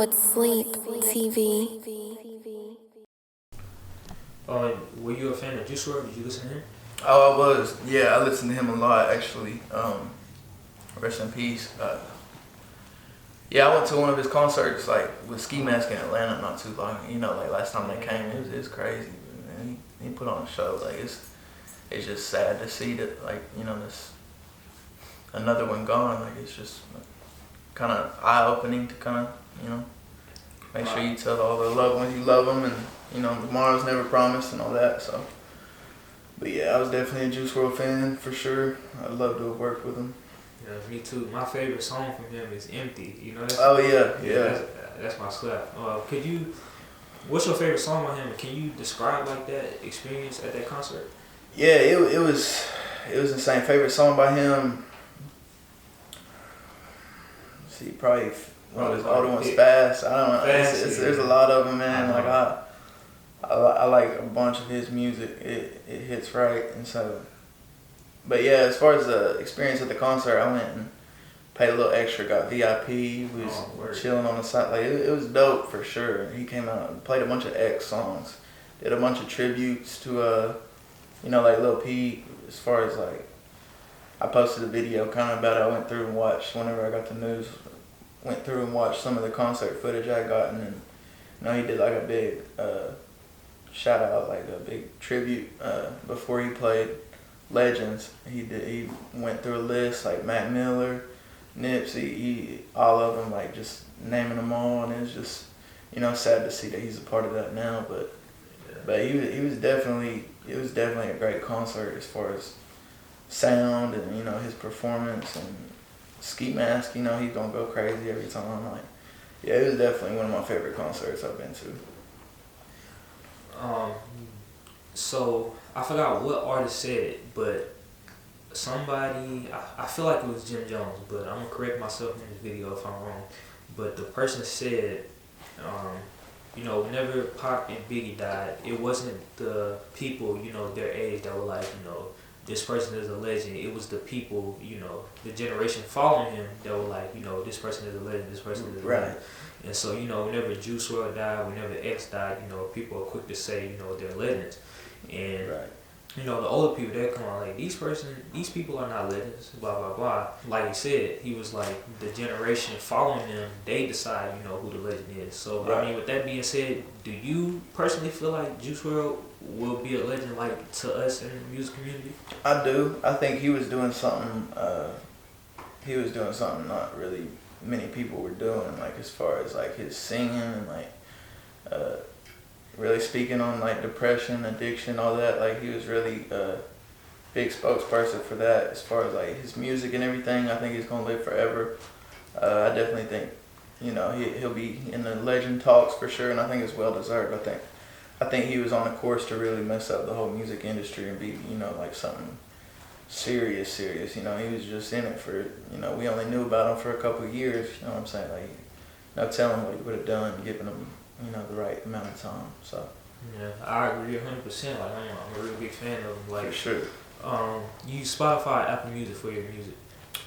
would sleep TV. Were you a fan of Juice WRLD? Did you listen to him? Oh, I was. Yeah, I listened to him a lot, actually. Rest in peace. Yeah, I went to one of his concerts, like, with Ski Mask in Atlanta not too long. Like, last time they came, it was crazy. Man. He put on a show. Like, it's just sad to see that, like, this another one gone. Like, it's just kind of eye-opening to kind of, make sure you tell all the loved ones you love them, and tomorrow's never promised and all that. So, but yeah, I was definitely a Juice WRLD fan for sure. I'd love to have worked with him. Yeah, me too. My favorite song from him is "Empty." Oh yeah. That's my slap. What's your favorite song by him? Can you describe like that experience at that concert? Yeah, it was insane. Favorite song by him. Let's see, probably one of his older ones, Fast. I don't know. There's a lot of them, man. Like I like a bunch of his music. It hits right, and so. But yeah, as far as the experience at the concert, I went and paid a little extra, got VIP, was chilling on the side. Like it was dope for sure. He came out and played a bunch of X songs, did a bunch of tributes to like Lil Peep. As far as like, I posted a video kind of about it. I went through and watched whenever I got the news. Went through and watched some of the concert footage I gotten, and he did like a big shout out, like a big tribute before he played Legends. He went through a list like Mac Miller, Nipsey, all of them, like just naming them all, and it's just sad to see that he's a part of that now. But he was definitely a great concert as far as sound and his performance, and Ski Mask. He's gonna go crazy every time. Like, yeah, it was definitely one of my favorite concerts I've been to. So I forgot what artist said it, but somebody, I feel like it was Jim Jones, but I'm gonna correct myself in this video if I'm wrong. But the person said, whenever Pac and Biggie died, it wasn't the people, their age that were like, this person is a legend. It was the people, the generation following him that were like, this person is a legend, this person is a legend. And so, whenever Juice WRLD died, whenever X died, people are quick to say, they're legends. And, the older people, they come on like, these people are not legends, blah, blah, blah. Like he said, he was like, the generation following them, they decide, who the legend is. So, I mean, with that being said, do you personally feel like Juice WRLD will be a legend, like, to us in the music community? I do. I think he was doing something, not really many people were doing, like, as far as, like, his singing and, like, really speaking on, like, depression, addiction, all that. Like, he was really a big spokesperson for that as far as, like, his music and everything. I think he's going to live forever. I definitely think, he'll be in the legend talks for sure, and I think it's well-deserved. I think he was on a course to really mess up the whole music industry and be, like, something serious. He was just in it for, we only knew about him for a couple of years, you know what I'm saying? Like, no telling what he would have done, giving him, the right amount of time. So yeah, I agree 100%. Like, I'm a real big fan of him. Like, for sure. You use Spotify, Apple Music for your music?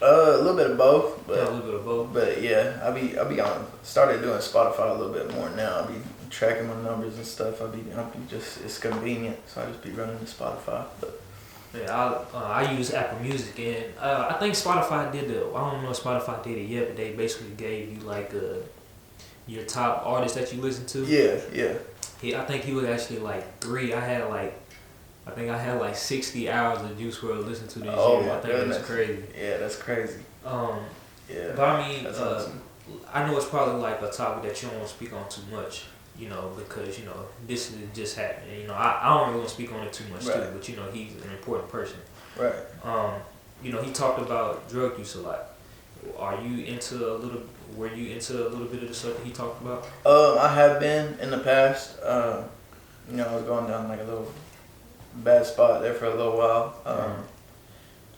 A little bit of both, but a little bit of both. But yeah, I be on. Started doing Spotify a little bit more now. I be tracking my numbers and stuff. I be just, it's convenient, so I just be running the Spotify. But yeah, I use Apple Music, and I think Spotify did I don't know if Spotify did it yet, but they basically gave you like your top artists that you listen to. Yeah. I think he was actually like 3. I think I had like 60 hours of Juice WRLD to listen to this year. I think that's crazy. Yeah, that's crazy. Yeah. But I mean, awesome. I know it's probably like a topic that you don't want to speak on too much, because this is just happening. I don't really want to speak on it too much too, but he's an important person. Right. He talked about drug use a lot. Were you into a little bit of the stuff that he talked about? I have been in the past. I was going down like a little bad spot there for a little while.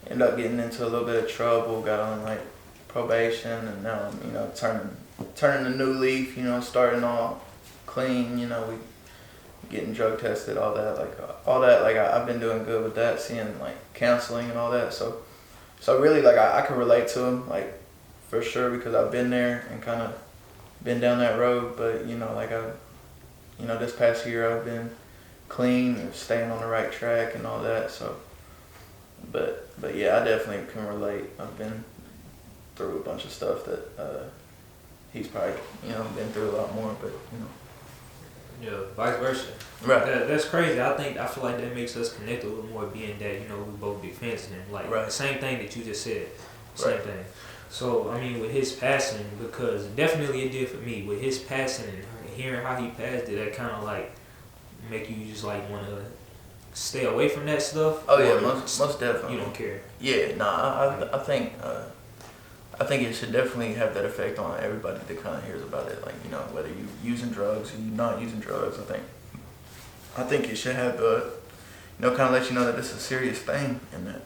Ended up getting into a little bit of trouble, got on like probation, and now I'm, turning a new leaf, starting all clean, we getting drug tested, all that, like I've been doing good with that, seeing like counseling and all that, so really like I can relate to him, like, for sure, because I've been there and kind of been down that road, but like this past year I've been clean and staying on the right track and all that. So, but yeah, I definitely can relate. I've been through a bunch of stuff that he's probably been through a lot more, but Yeah, vice versa. Right. That's crazy. I feel like that makes us connect a little more, being that we both big fans of him. Like right. Same thing that you just said. Same right. thing. So I mean, with his passing, because definitely it did for me. With his passing and hearing how he passed, did that kind of like make you just like want to stay away from that stuff? Oh yeah, most definitely. You don't care. Yeah, nah. I think it should definitely have that effect on everybody that kind of hears about it. Like whether you using drugs or you not using drugs, I think it should have kind of let you know that this is a serious thing, and that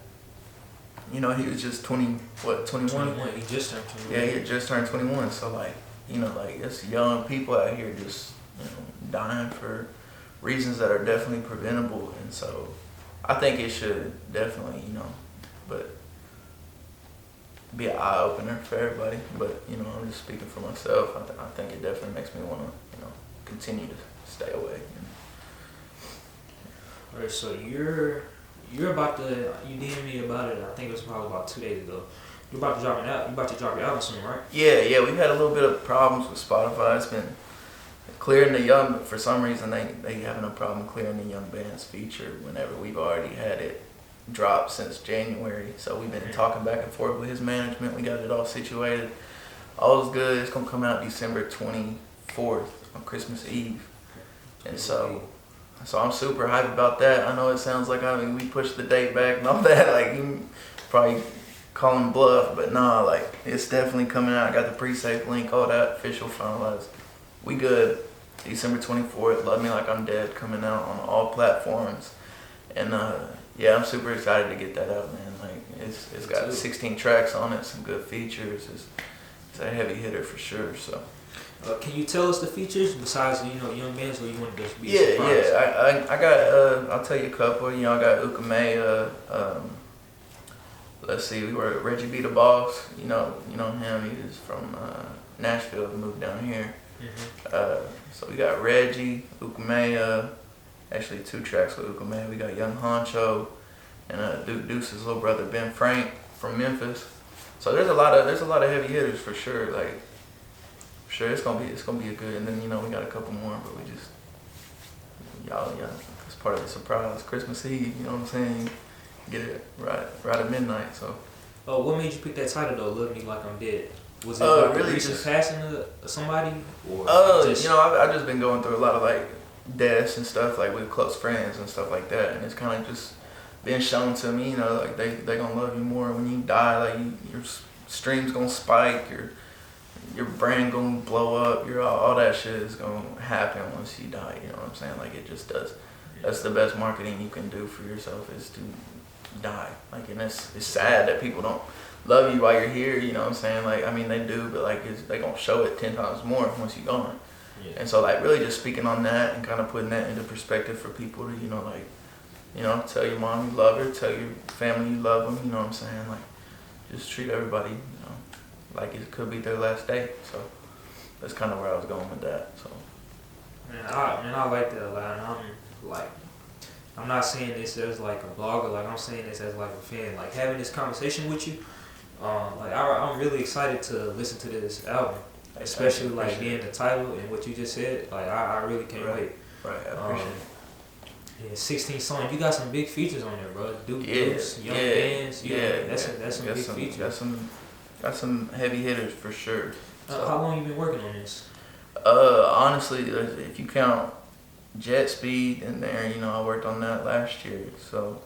he was just 21. 21. He just turned 21. Yeah, he had just turned 21. So like it's young people out here just dying for reasons that are definitely preventable, and so I think it should definitely but be an eye opener for everybody. But I'm just speaking for myself. I think it definitely makes me want to continue to stay away. Alright, so you're about to you DM'd me about it. I think it was probably about 2 days ago. You're about to drop your album soon, right? Yeah. We've had a little bit of problems with Spotify. It's been clearing the young. For some reason, they having a problem clearing the young bands feature whenever we've already had it dropped since January. So we've been talking back and forth with his management. We got it all situated. All is good. It's gonna come out December 24th on Christmas Eve, and so I'm super hyped about that. I know it sounds like we pushed the date back and all that. Like you probably calling bluff, but nah, like it's definitely coming out. I got the pre-save link, all that official finalized. We good. December 24th. Love Me Like I'm Dead coming out on all platforms, and yeah, I'm super excited to get that out, man. Like it's got 16 tracks on it, some good features. It's a heavy hitter for sure. So. Can you tell us the features besides young bands, or you want to just be a surprise? Yeah. I got I'll tell you a couple. I got Ukame. Let's see. We were Reggie B the Boss. You know him. He is from Nashville. He moved down here. Mm-hmm. So we got Reggie, Ukame. Actually 2 tracks with Ukame. We got Young Honcho and Duke Deuce's little brother Ben Frank from Memphis. So there's a lot of heavy hitters for sure. Like. Sure, it's gonna be a good, and then we got a couple more, but we just y'all it's part of the surprise. Christmas Eve, you know what I'm saying? Get it right at midnight. So. What made you pick that title though? Love Me Like I'm Dead. Was it about really the recent passing of somebody, or I've just been going through a lot of like deaths and stuff, like with close friends and stuff like that, and it's kind of just been shown to me, like they gonna love you more when you die. Like your stream's gonna spike, your brain gonna blow up, all that shit is gonna happen once you die, you know what I'm saying? Like it just does. That's the best marketing you can do for yourself, is to die. Like, and it's sad that people don't love you while you're here, you know what I'm saying? Like, I mean they do, but like they gonna show it 10 times more once you're gone. Yeah. And so like really just speaking on that and kind of putting that into perspective for people to, tell your mom you love her, tell your family you love them, you know what I'm saying? Like just treat everybody, like it could be their last day. So that's kind of where I was going with that. So. Man, I like that a lot. I'm not saying this as like a blogger. Like I'm saying this as like a fan. Like having this conversation with you. I'm really excited to listen to this album, especially like being the title and what you just said. Like I really can't wait. Right, I appreciate it. Yeah, 16 songs. You got some big features on there, bro. Duke Deuce, Young Bands. That's some big features. Got some heavy hitters for sure. So. How long you been working on this? Honestly, if you count Jet Speed in there, I worked on that last year. So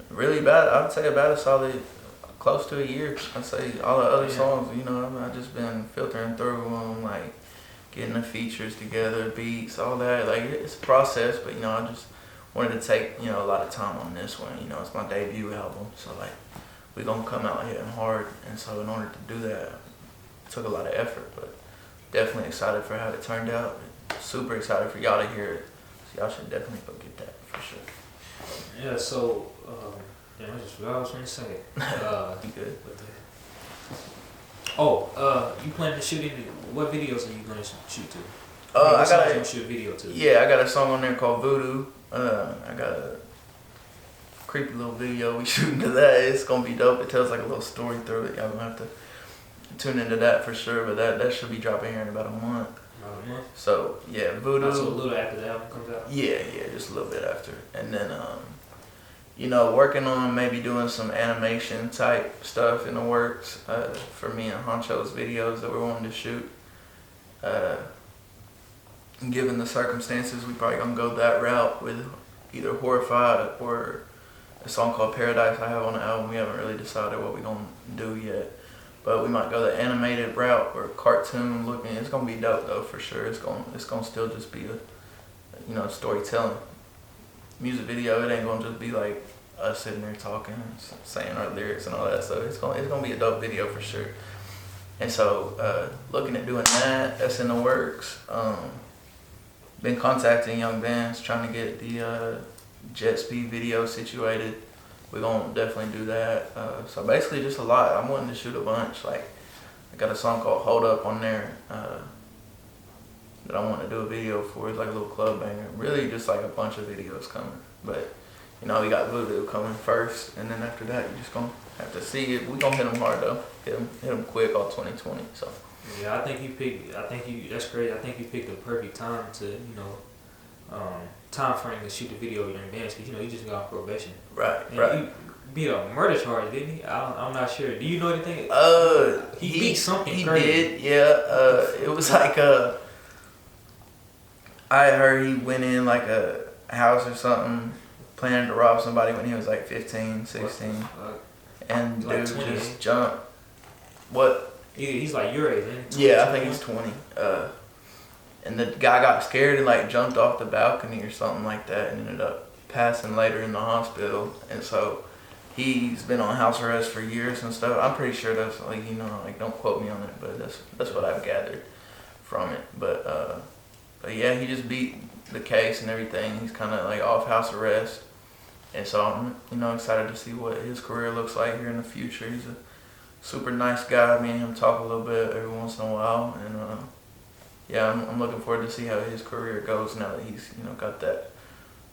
really I'd say about a solid close to a year. I'd say all the other songs, I've just been filtering through them, like getting the features together, beats, all that. Like it's a process, but I just wanted to take a lot of time on this one. It's my debut album, so like. We're going to come out hitting hard, and so in order to do that, it took a lot of effort, but definitely excited for how it turned out. Super excited for y'all to hear it, so y'all should definitely go get that for sure. Yeah, so, I just forgot what I was going to say. You good? Oh, you plan to shoot any? What videos are you gonna shoot to? I got a shoot video to. Yeah, I got a song on there called Voodoo. I got a creepy little video we shooting to that. It's gonna be dope. It tells like a little story through it. Y'all gonna have to tune into that for sure. But that should be dropping here in about a month. About a month. So yeah, Voodoo. So a little after the album comes out. Yeah, just a little bit after, and then working on maybe doing some animation type stuff in the works for me and Honcho's videos that we're wanting to shoot. Given the circumstances, we probably gonna go that route with either Horrified or a song called Paradise I have on the album. We haven't really decided what we're gonna do yet, but we might go the animated route or cartoon looking. It's gonna be dope though for sure. It's gonna still just be a storytelling music video. It ain't gonna just be like us sitting there talking and saying our lyrics and all that stuff. It's gonna be a dope video for sure. And so looking at doing that, that's in the works. Been contacting young bands trying to get the jet speed video situated. We're gonna definitely do that. So basically just a lot. I'm wanting to shoot a bunch. Like I got a song called Hold Up on there that I want to do a video for. It's like a little club banger. Really just like a bunch of videos coming. But we got Voodoo coming first, and then after that you just gonna have to see it. We gonna hit them hard though. Hit them quick all 2020. So. Yeah, that's great. I think you picked the perfect time to, time frame to shoot the video in advance because, you just got on probation. Right. He beat a murder charge, didn't he? I'm not sure. Do you know anything? He beat something he crazy. Did, yeah. It was like I heard he went in like a house or something, planning to rob somebody when he was like 15, 16. And like dude 20. just jumped. What? He's like your age, isn't he? Yeah, I think he's 20. And the guy got scared and like jumped off the balcony or something like that and ended up passing later in the hospital. And so he's been on house arrest for years and stuff. I'm pretty sure that's like, don't quote me on it, but that's what I've gathered from it. But yeah, he just beat the case and everything. He's kind of like off house arrest. And so I'm, excited to see what his career looks like here in the future. He's a super nice guy. Me and him talk a little bit every once in a while, and yeah, I'm looking forward to see how his career goes now that he's got that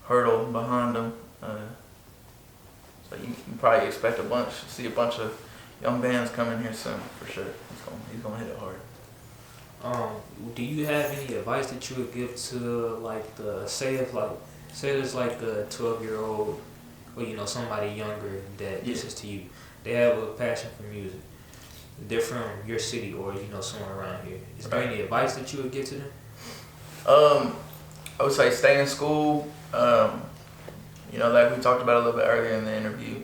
hurdle behind him. So you can probably expect see a bunch of young bands coming here soon for sure. He's gonna hit it hard. Do you have any advice that you would give to like say there's like a 12-year-old or somebody younger that listens to you? They have a passion for music. They're from your city or somewhere around here. Is there any advice that you would give to them? I would say stay in school. Like we talked about a little bit earlier in the interview,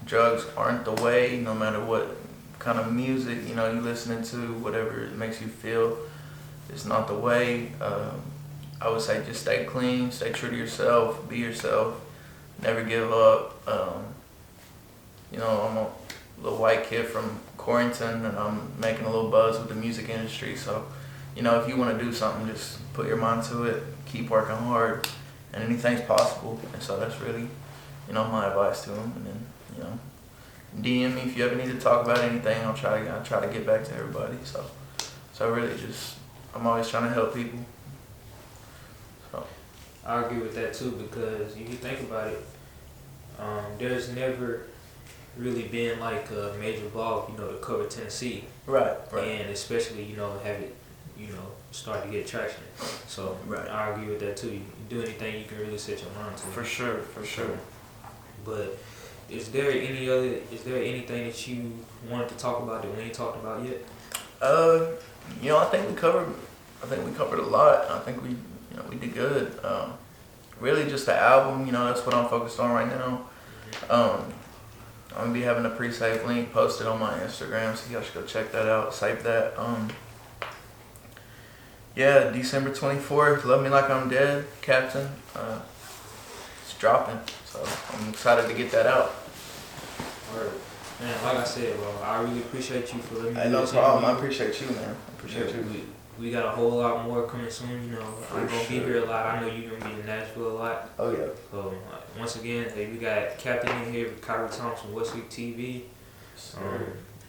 drugs aren't the way. No matter what kind of music you're listening to, whatever it makes you feel, it's not the way. I would say just stay clean, stay true to yourself, be yourself, never give up. I'm a little white kid from Corrington, and I'm making a little buzz with the music industry. So, if you want to do something, just put your mind to it, keep working hard, and anything's possible. And so that's really, my advice to them. And then, DM me if you ever need to talk about anything. I'll try to get back to everybody. So really I'm always trying to help people. So. I agree with that too, because if you think about it, there's never really been like a major blog, to cover Tennessee. Right. And especially, have it, start to get traction. So I agree with that too. You do anything you can really set your mind to. For sure. But is there anything that you wanted to talk about that we ain't talked about yet? I think we covered a lot. I think we did good. Really just the album, that's what I'm focused on right now. I'm gonna be having a pre-save link posted on my Instagram, so y'all should go check that out. Save that. Yeah, December 24th. Love Me Like I'm Dead, Captain. It's dropping, so I'm excited to get that out. Alright. Man, like I said, bro, I really appreciate you for letting me. Hey, no problem. I appreciate you, man. We got a whole lot more coming soon. I'm gonna be here a lot. I know you're gonna be in Nashville a lot. Oh yeah. So once again, we got Captain in here with Kyree Thomas from Westwick TV.